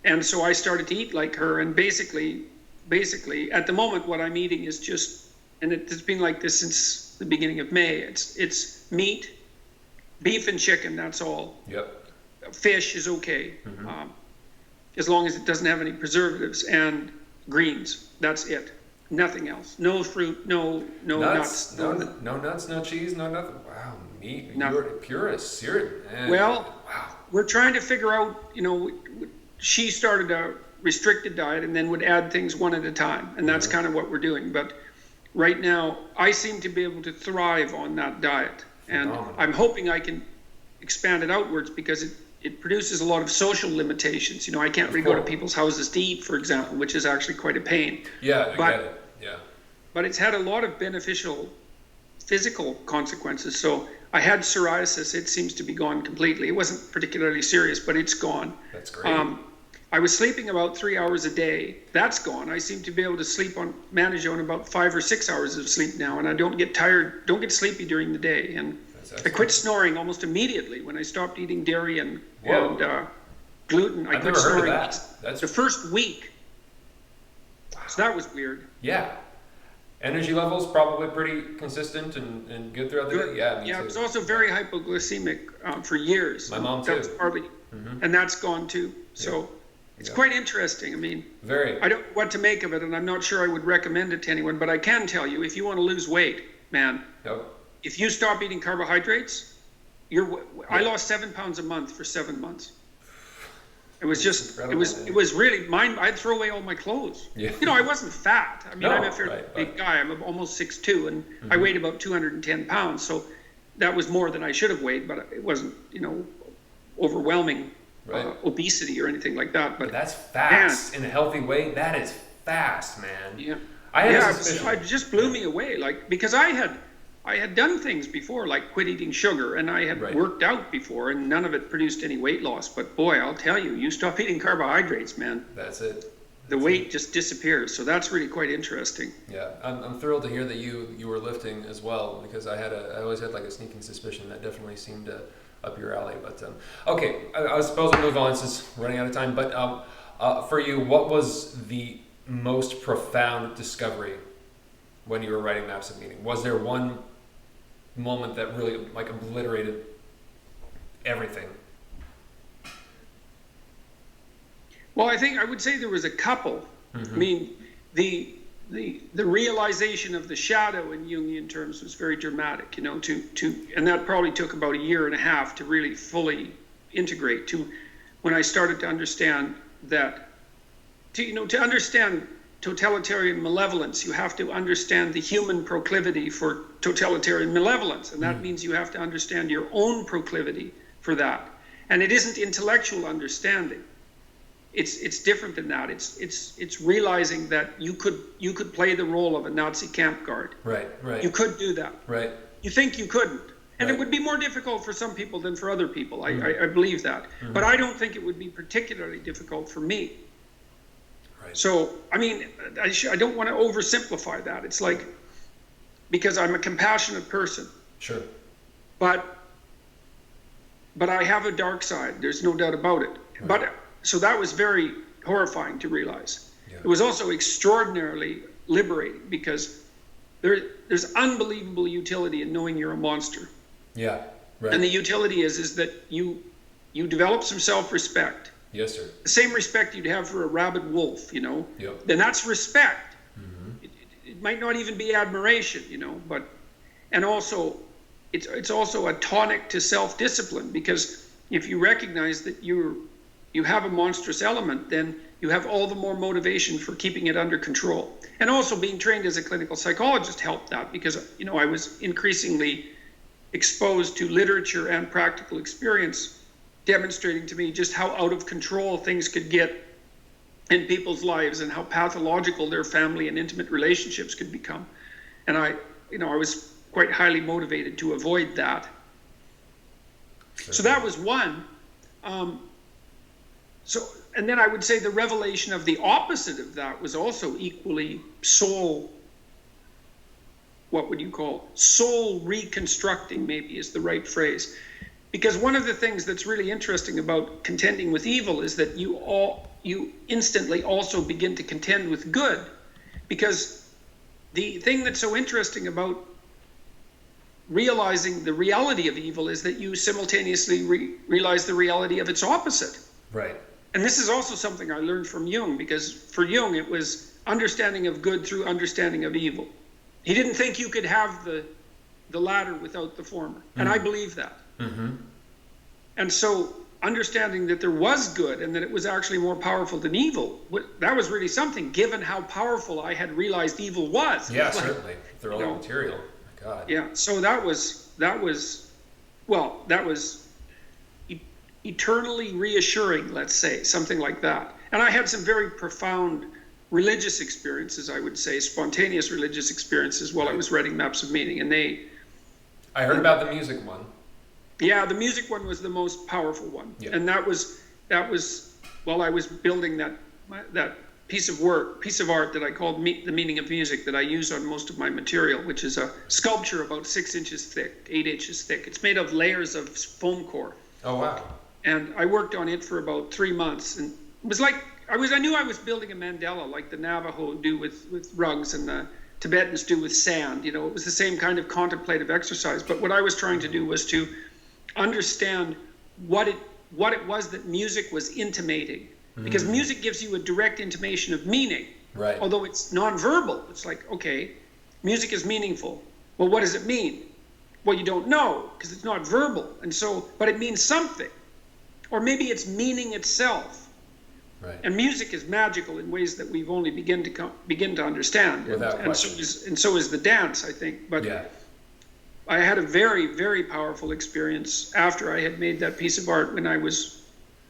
And so I started to eat like her, and basically at the moment what I'm eating is just, and it's been like this since the beginning of May, it's meat, beef and chicken, that's all. Yep. Fish is okay, as long as it doesn't have any preservatives, and greens, that's it. Nothing else. No fruit, no nuts. No nuts, no cheese, no nothing. Wow, meat. You're a purist. Wow. We're trying to figure out, she started a restricted diet and then would add things one at a time. And that's kind of what we're doing. But right now, I seem to be able to thrive on that diet. And I'm hoping I can expand it outwards because it produces a lot of social limitations. I can't really go to people's houses to eat, for example, which is actually quite a pain. Yeah, I get it. Yeah. But it's had a lot of beneficial physical consequences. So I had psoriasis. It seems to be gone completely. It wasn't particularly serious, but it's gone. That's great. I was sleeping about 3 hours a day. That's gone. I seem to be able to manage on about 5 or 6 hours of sleep now, and I don't get sleepy during the day. And I quit snoring almost immediately when I stopped eating dairy and gluten. I quit snoring the first week. Wow. So that was weird. Yeah. Energy levels probably pretty consistent and good throughout the day. Yeah, me too. I was also very hypoglycemic for years. My mom too. And that's gone too. So it's quite interesting. I mean, I don't know what to make of it, and I'm not sure I would recommend it to anyone, but I can tell you, if you want to lose weight, man, if you stop eating carbohydrates, I lost 7 pounds a month for 7 months. It was just, it was really I'd throw away all my clothes. Yeah. I wasn't fat. I mean, I'm a fairly big guy. I'm almost 6'2", and I weighed about 210 pounds. So that was more than I should have weighed, but it wasn't, overwhelming obesity or anything like that. But that's fast in a healthy way. That is fast, man. Yeah. It just blew me away. Because I had done things before, like quit eating sugar, and I had worked out before, and none of it produced any weight loss. But boy, I'll tell you, you stop eating carbohydrates, man. That's it. the weight just disappears. So that's really quite interesting. Yeah, I'm thrilled to hear that you were lifting as well, because I always had like a sneaking suspicion that definitely seemed up your alley. But okay, I suppose we'll move on since we're running out of time. But for you, what was the most profound discovery when you were writing Maps of Meaning? Was there one moment that really like obliterated everything? Well, I think I would say there was a couple. I mean, the realization of the shadow in Jungian terms was very dramatic, and that probably took about a year and a half to really fully integrate, to when I started to understand that, to understand totalitarian malevolence, you have to understand the human proclivity for totalitarian malevolence, and that means you have to understand your own proclivity for that. And it isn't intellectual understanding. It's different than that. It's realizing that you could play the role of a Nazi camp guard. Right. You could do that. Right. You think you couldn't. And it would be more difficult for some people than for other people. I believe that. But I don't think it would be particularly difficult for me. Right. So, I mean, I don't want to oversimplify that. It's like, because I'm a compassionate person. Sure. But I have a dark side. There's no doubt about it. Right. But so that was very horrifying to realize. Yeah. It was also extraordinarily liberating, because there's unbelievable utility in knowing you're a monster. Yeah. Right. And the utility is that you develop some self-respect. Yes, sir. The same respect you'd have for a rabid wolf, Yep. Then that's respect. It might not even be admiration, but, and also it's also a tonic to self-discipline, because if you recognize that you have a monstrous element, then you have all the more motivation for keeping it under control. And also being trained as a clinical psychologist helped that, because, I was increasingly exposed to literature and practical experience demonstrating to me just how out of control things could get in people's lives, and how pathological their family and intimate relationships could become. And I was quite highly motivated to avoid that. So that was one. And then I would say the revelation of the opposite of that was also equally soul reconstructing, maybe is the right phrase. Because one of the things that's really interesting about contending with evil is that you instantly also begin to contend with good. Because the thing that's so interesting about realizing the reality of evil is that you simultaneously realize the reality of its opposite. Right. And this is also something I learned from Jung, because for Jung it was understanding of good through understanding of evil. He didn't think you could have the latter without the former. And I believe that. And so understanding that there was good and that it was actually more powerful than evil, that was really something, given how powerful I had realized evil was. Yeah, certainly. They're all material. My God. Yeah, so that was eternally reassuring, let's say, something like that. And I had some very profound religious experiences, I would say, spontaneous religious experiences while I was writing Maps of Meaning. And I heard about the music one. Yeah, the music one was the most powerful one. Yeah. And that was while I was building that piece of art that I called The Meaning of Music, that I use on most of my material, which is a sculpture about 6 inches thick, 8 inches thick. It's made of layers of foam core. Oh, wow. And I worked on it for about 3 months, and it was like I knew I was building a mandala, like the Navajo do with rugs and the Tibetans do with sand. It was the same kind of contemplative exercise. But what I was trying to do was to understand what it was that music was intimating, because music gives you a direct intimation of meaning. Right. Although it's nonverbal. It's like, okay, music is meaningful. Well, what does it mean? Well, you don't know, because it's not verbal. And so, but it means something. Or maybe it's meaning itself. Right. And music is magical in ways that we've only begin to understand. And so is the dance, I think. But yeah. I had a very, very powerful experience after I had made that piece of art, when I was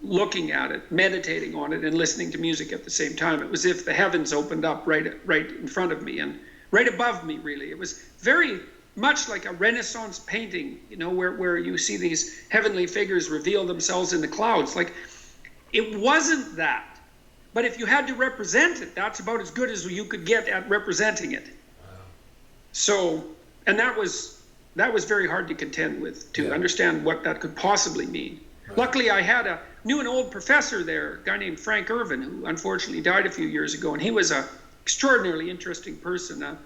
looking at it, meditating on it, and listening to music at the same time. It was as if the heavens opened up right in front of me and right above me, really. It was very much like a Renaissance painting, where you see these heavenly figures reveal themselves in the clouds. Like, it wasn't that, But if you had to represent it, that's about as good as you could get at representing it. Wow. So, and that was very hard to contend with, to understand what that could possibly mean. Right. Luckily, I knew an old professor there, a guy named Frank Irvin, who unfortunately died a few years ago, and he was a extraordinarily interesting person,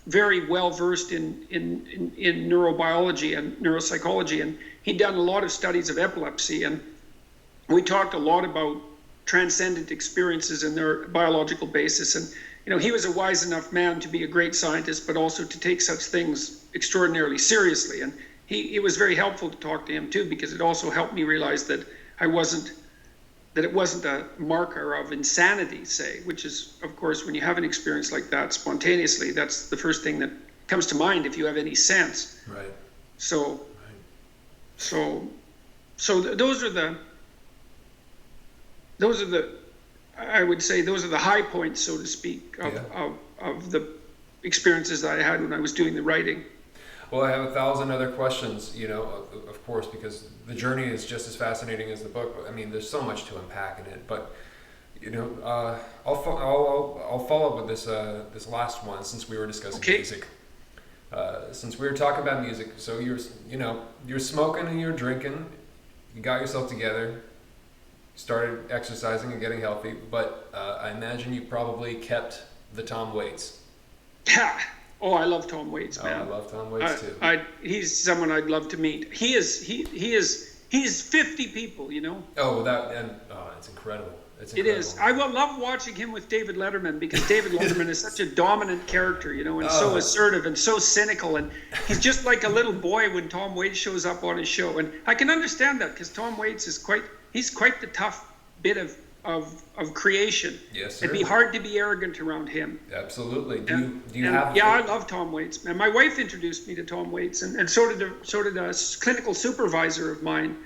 very well versed in neurobiology and neuropsychology, and he'd done a lot of studies of epilepsy, and we talked a lot about transcendent experiences and their biological basis. And he was a wise enough man to be a great scientist, but also to take such things extraordinarily seriously. And it was very helpful to talk to him too, because it also helped me realize that it wasn't a marker of insanity, say, which is, of course, when you have an experience like that spontaneously, that's the first thing that comes to mind if you have any sense. Right. So those are the I would say those are the high points, so to speak, of the experiences that I had when I was doing the writing. Well, I have 1,000 other questions, of course, because the journey is just as fascinating as the book. I mean, there's so much to unpack in it. But I'll follow up with this last one, since we were discussing music. Since we were talking about music, so you're smoking and you're drinking, you got yourself together, started exercising and getting healthy, but I imagine you probably kept the Tom Waits. Oh, I love Tom Waits, man. Oh, I love Tom Waits too. He's someone I'd love to meet. He's 50 people, Oh, it's incredible. It is. I will love watching him with David Letterman, because David Letterman is such a dominant character, and so assertive and so cynical, and he's just like a little boy when Tom Waits shows up on his show. And I can understand that, because Tom Waits is quite the tough bit of creation. Yes, sir. It'd be hard to be arrogant around him. Absolutely. Do you have? Yeah, I love Tom Waits. And my wife introduced me to Tom Waits, and so did a clinical supervisor of mine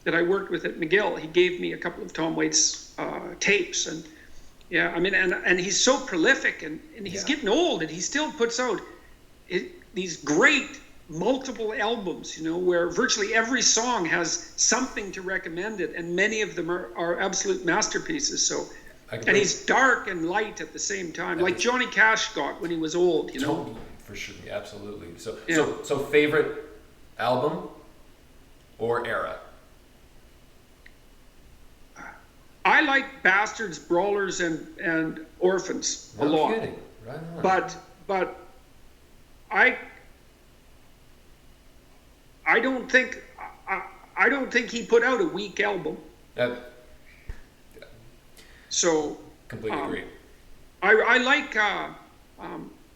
that I worked with at McGill. He gave me a couple of Tom Waits tapes, and and he's so prolific, and he's getting old, and he still puts out these great multiple albums, where virtually every song has something to recommend it, and many of them are absolute masterpieces. So, and he's dark and light at the same time, like Johnny Cash got when he was old, For sure, absolutely. So favorite album or era? I like Bastards, Brawlers, and Orphans a lot. No kidding. Right on. But I don't think he put out a weak album. So completely agree. I like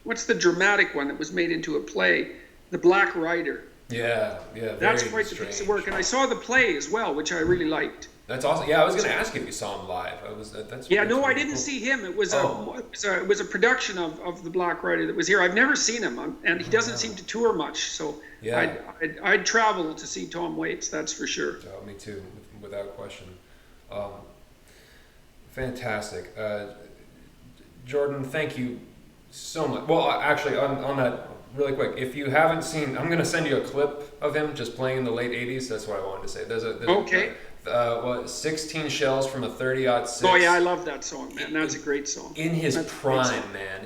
what's the dramatic one that was made into a play, The Black Rider. Yeah. That's quite the piece of work, and I saw the play as well, which I really liked. That's awesome. Yeah, I was going to ask if you saw him live. I didn't see him. It was a production of The Black Rider that was here. I've never seen him, and he doesn't seem to tour much. So I'd travel to see Tom Waits. That's for sure. Oh, me too, without question. Fantastic, Jordan. Thank you so much. Well, actually, on that, really quick, if you haven't seen, I'm going to send you a clip of him just playing in the late '80s. That's what I wanted to say. There's 16 Shells from a 30-06. Oh yeah, I love that song, man. That's a great song. In his prime, man.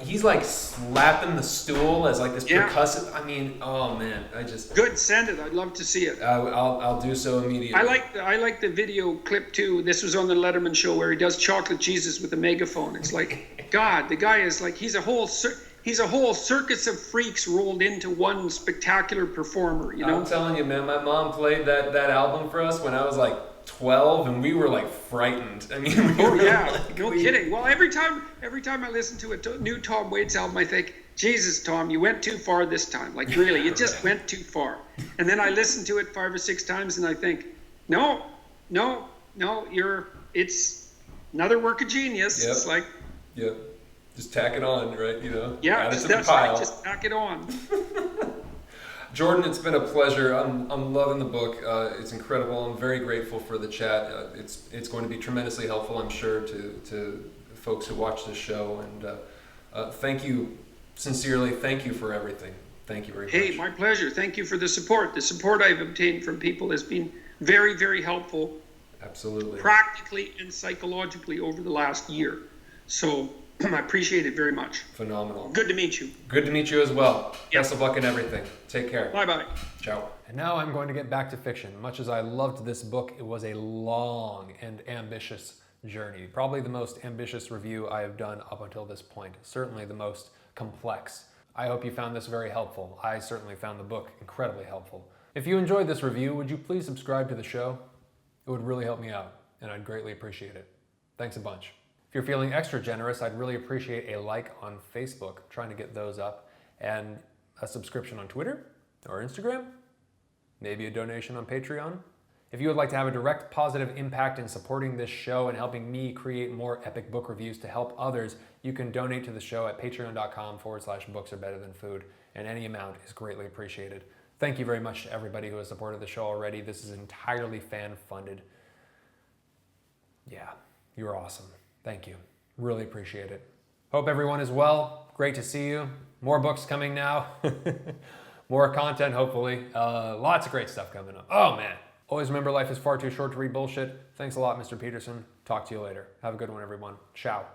He's like slapping the stool as like this percussive. I mean, oh man, good. Send it. I'd love to see it. I'll do so immediately. I like the video clip too. This was on the Letterman show where he does Chocolate Jesus with a megaphone. It's like, God, the guy is like, he's a whole circus of freaks rolled into one spectacular performer, I'm telling you, man, my mom played that album for us when I was like 12, and we were like frightened. I mean, no kidding. Well, every time I listen to a new Tom Waits album, I think, Jesus, Tom, you went too far this time. Like, really, you just went too far. And then I listen to it 5 or 6 times, and I think, no, it's another work of genius. Yep. It's like, yep. Just tack it on, right? Yeah, that's right. Just tack it on. Jordan, it's been a pleasure. I'm loving the book. It's incredible. I'm very grateful for the chat. It's going to be tremendously helpful, I'm sure, to folks who watch this show. And thank you sincerely. Thank you for everything. Thank you very much. Hey, my pleasure. Thank you for the support. The support I've obtained from people has been very, very helpful. Absolutely. practically and psychologically over the last year. So I appreciate it very much. Phenomenal. Good to meet you. Good to meet you as well. Yeah. Best of luck in everything. Take care. Bye-bye. Ciao. And now I'm going to get back to fiction. Much as I loved this book, it was a long and ambitious journey. Probably the most ambitious review I have done up until this point. Certainly the most complex. I hope you found this very helpful. I certainly found the book incredibly helpful. If you enjoyed this review, would you please subscribe to the show? It would really help me out, and I'd greatly appreciate it. Thanks a bunch. If you're feeling extra generous, I'd really appreciate a like on Facebook, trying to get those up, and a subscription on Twitter or Instagram, maybe a donation on Patreon. If you would like to have a direct positive impact in supporting this show and helping me create more epic book reviews to help others, you can donate to the show at patreon.com/booksarebetterthanfood, and any amount is greatly appreciated. Thank you very much to everybody who has supported the show already. This is entirely fan-funded. Yeah, you're awesome. Thank you. Really appreciate it. Hope everyone is well. Great to see you. More books coming now. More content, hopefully. Lots of great stuff coming up. Oh, man. Always remember, life is far too short to read bullshit. Thanks a lot, Mr. Peterson. Talk to you later. Have a good one, everyone. Ciao.